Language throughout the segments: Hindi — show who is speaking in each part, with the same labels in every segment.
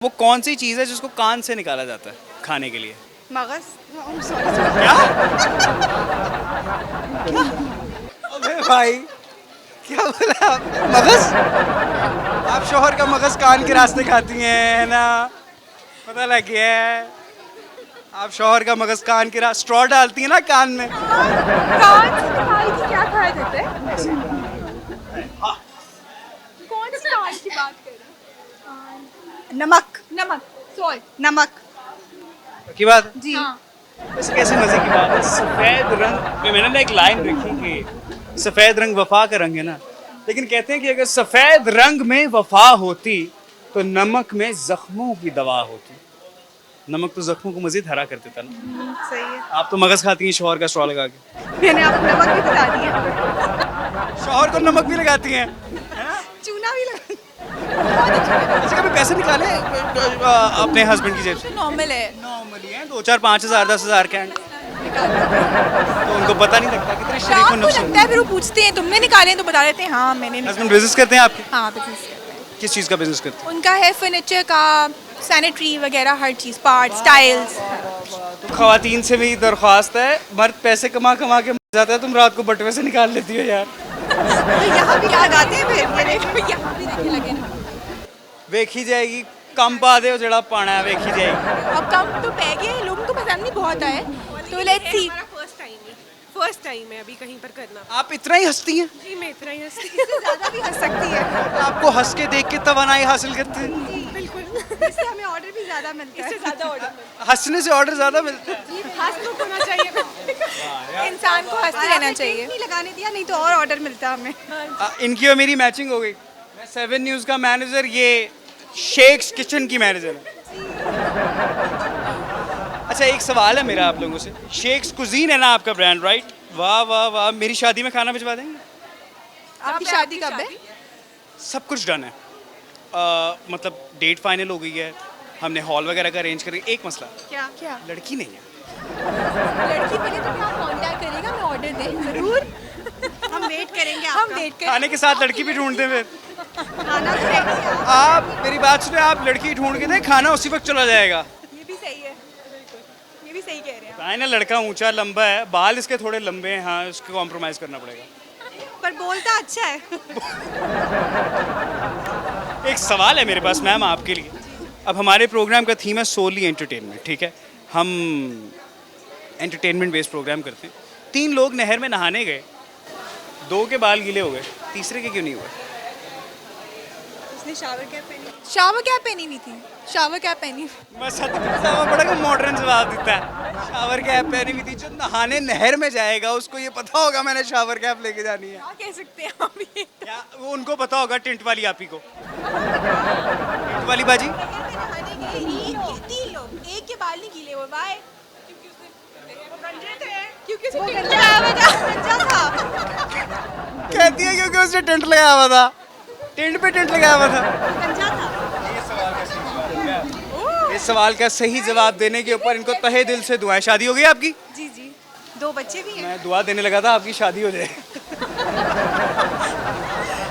Speaker 1: वो कौन सी चीज़ है जिसको कान से निकाला जाता है खाने के लिए?
Speaker 2: मगज।
Speaker 1: क्या?
Speaker 3: अबे भाई क्या बोला आप? मगज? आप शोहर का मगज कान के रास्ते खाती हैं है ना? पता लग गया है। आप शोहर का मगज कान के रास्ते स्ट्रॉ डालती हैं ना कान में।
Speaker 2: कान से निकाल के क्या खाया जाता है? कौन सी कान की बात कर रहे हैं?
Speaker 4: नमक
Speaker 2: नमक, सॉल्ट।
Speaker 4: नमक
Speaker 1: की बात
Speaker 4: जी
Speaker 1: वैसे कैसे मजे की बात है। सफेद रंग में मैंने ना एक लाइन रखी कि सफेद रंग वफा का रंग है ना, लेकिन कहते हैं कि अगर सफेद रंग में वफा होती तो नमक में जख्मों की दवा होती। नमक तो जख्मों को मजीद हरा कर देता ना।
Speaker 4: सही है।
Speaker 1: आप तो मगज खाती हैं शोहर का स्ट्रॉ लगा के।
Speaker 4: मैंने आपको नमक भी बता दिया,
Speaker 1: शोहर को नमक भी लगाती हैं।
Speaker 4: चूना भी लगा।
Speaker 1: अच्छा कभी पैसे निकाले अपने हस्बैंड की जेब से?
Speaker 2: नॉर्मल है।
Speaker 1: नॉर्मली है 2-4-5,000 10,000 के हैं। तो उनको पता नहीं लगता कितने शरीफ
Speaker 2: शाम
Speaker 1: और
Speaker 2: को
Speaker 1: नफ्स
Speaker 2: लगता है, फिर वो पूछते हैं तुमने निकाले हैं? तो बता देते हैं हाँ मैंने निकाले।
Speaker 1: हस्बैंड बिजनेस करते हैं आपके?
Speaker 2: हाँ बिजनेस करते हैं।
Speaker 1: किस चीज़ का बिजनेस करते हैं?
Speaker 2: उनका है फर्नीचर का, सैनिटरी वगैरह हर चीज़, पार्ट्स, टाइल्स।
Speaker 1: तो खवातीन से भी दरख्वास्त है, मर्द पैसे कमा कमा के मर जाता है, तुम रात को बटवे से निकाल लेती हो यार।
Speaker 2: यहाँ भी लगाते हैं, फिर ये देखो यहाँ भी देखे लगे ना।
Speaker 1: वेखी जाएगी कम पा दे जड़ा पाना है, वेखी जाएगी।
Speaker 2: अब कम तो पै गए, लोगों को पसंद नहीं बहुत आए, तो लेट्स सी।
Speaker 5: फर्स्ट टाइम है अभी कहीं पर करना।
Speaker 1: आप इतना ही हंसती हैं?
Speaker 5: जी मैं इतना ही हंसती
Speaker 2: इससे ज़्यादा भी हंस सकती है।
Speaker 1: आपको हंस के देख के तवानाई हासिल करते हैं।
Speaker 5: बिल्कुल
Speaker 4: इससे हमें ऑर्डर भी ज्यादा मिलता है।
Speaker 5: इससे ज़्यादा ऑर्डर
Speaker 1: हंसने से ऑर्डर ज्यादा मिलता है।
Speaker 5: हंस तो होना चाहिए।
Speaker 2: इंसान को हंसते
Speaker 4: और
Speaker 2: रहना
Speaker 4: आपने
Speaker 2: चाहिए।
Speaker 4: टेस्ट नहीं लगाने दिया, नहीं तो और ऑर्डर मिलता हमें।
Speaker 1: इनकी और मेरी मैचिंग हो गई। मैं 7 न्यूज़ का मैनेजर, ये शेख्स किचन की मैनेजर है। अच्छा एक सवाल है मेरा आप लोगों से, शेख्स कुजीन है ना आपका ब्रांड, राइट? वाह वाह वाह, मेरी शादी में खाना भिजवा देंगे?
Speaker 2: आपकी शादी कब है?
Speaker 1: सब कुछ डन है। मतलब डेट फाइनल हो गई है, हमने हॉल वगैरह का अरेंज कर रही। एक मसला,
Speaker 2: क्या
Speaker 1: लड़की नहीं है।
Speaker 2: लड़की मिले तो क्या कांटेक्ट करेगा, मैं ऑर्डर दें जरूर।
Speaker 4: हम वेट करेंगे
Speaker 2: हम
Speaker 4: आपका।
Speaker 2: वेट करें।
Speaker 1: खाने के साथ लड़की भी ढूंढते हैं फिर।
Speaker 4: खाना तो रेडी है।
Speaker 1: आप मेरी बात सुने, आप लड़की ढूंढ के दें, खाना उसी वक्त चला जाएगा।
Speaker 2: ये भी सही है, ये भी सही कह रहे हैं आप।
Speaker 1: है ना, लड़का ऊंचा लंबा है, बाल इसके थोड़े लंबे हैं, हाँ उसको कॉम्प्रोमाइज करना पड़ेगा।
Speaker 4: पर बोलता अच्छा है।
Speaker 1: एक सवाल है मेरे पास मैम आपके लिए। अब हमारे प्रोग्राम का थीम है सोली एंटरटेनमेंट, ठीक है? हम एंटरटेनमेंट बेस्ड प्रोग्राम करते हैं। 3 लोग नहर में नहाने गए, 2 के बाल गीले हो गए, तीसरे के क्यों नहीं हुए?
Speaker 4: उसने शावर कैप पहनी।
Speaker 2: शावर कैप पहनी हुई थी, शावर कैप पहनी हुई।
Speaker 1: मैं सच बड़ा मॉडर्न जवाब देता है। शावर कैप पहनी हुई थी। जो नहाने नहर में जाएगा उसको ये पता होगा मैंने शावर कैप लेके जानी है।
Speaker 2: क्या कह सकते हैं हम ये?
Speaker 1: क्या वो उनको पता होगा टेंट वाली आपी को? टेंट वाली बाजी?
Speaker 2: नहाने गए 3 लोग, एक के बाल नहीं गीले हुए, बाय। क्योंकि उसने टेंट लगाया हुआ था।
Speaker 1: कहती है क्योंकि उसने टेंट लगाया हुआ था। टेंट पे टेंट लगाया हुआ था।
Speaker 4: गंजा था।
Speaker 1: इस सवाल का सही जवाब देने के ऊपर इनको तहे दिल से दुआएं। शादी हो गई आपकी?
Speaker 4: जी जी, 2 बच्चे भी हैं।
Speaker 1: मैं दुआ देने लगा था आपकी शादी हो जाए।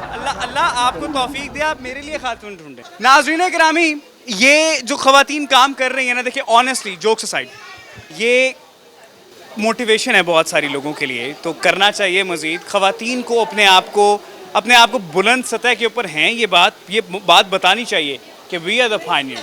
Speaker 1: अल्लाह अल्लाह आपको तौफीक दे, आप मेरे लिए खातून ढूंढे। नाज़रीन गिरामी, ये जो खवातीन काम कर रही है ना, देखिए ऑनेस्टली जोक्स असाइड, ये मोटिवेशन है बहुत सारी लोगों के लिए, तो करना चाहिए मज़ीद। खवातीन को अपने आप को बुलंद सतह के ऊपर हैं, ये बात बतानी चाहिए कि वी आर द फाइनियर।